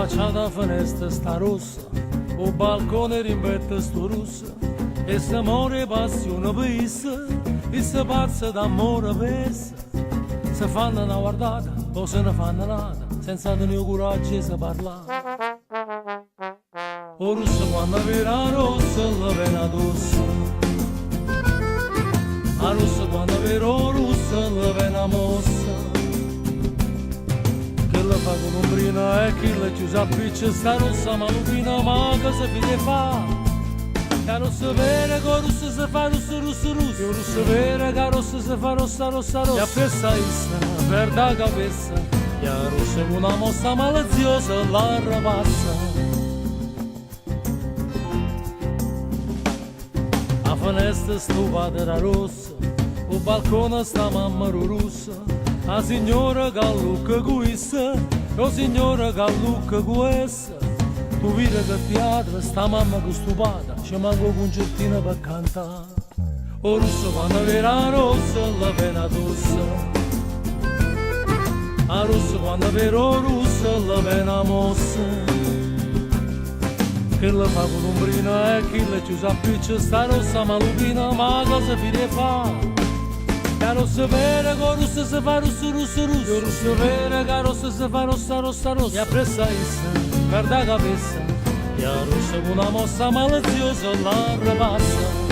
faccia da finestra sta rossa, o balcone rimbetta sto rossa, e se muore passione per essa, e se pazza d'amore per essa. Se fanno una guardata o se ne fanno nada, senza tenere coraggio di parlare. O rosso quando vera rossa la vena addosso, a rosso quando vera rossa la vena mossa, che la fa con l'ombrina e che la chiusa a piccia sta rossa malupina, ma che se fide fa? Che rossa vera che rossa si fa rossa rossa rossa, che rossa vera che rossa si fa rossa rossa rossa, e appressa essa per da cabeza, che rossa con una mossa maliziosa la rapazza. La finestra stupata era rossa, il balcone sta mamma russa, la signora Gallucca questa, la signora Gallucca questa. Tu vedi che teatro sta mamma che stupata, ci manco concertina per cantare. O rosso quando vera rossa la pena tossa, a rosso quando vera rossa la pena mossa, che la fa con l'ombrina e che la chiusa a piccia sta rossa malupina, ma cosa fide fa? Che rossa vera che rossa si fa rossa rossa rossa, che rossa vera che rossa si fa rossa rossa rossa, e appressa essa per da cabeza, che rossa con una mossa maliziosa la rapazza.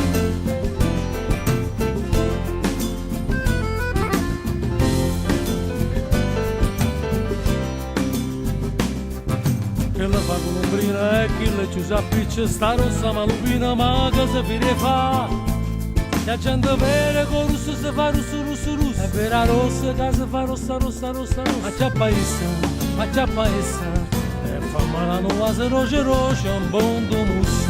Che la fa con l'ombrina e che la chiusa a piccia sta rossa malupina, ma cosa fide fa? La gente vera con rossa si fa rossa rossa rossa, è vera rossa che si fa rossa rossa rossa rossa, ma c'è paese, e fa male a nuova se roce roce un buon domus.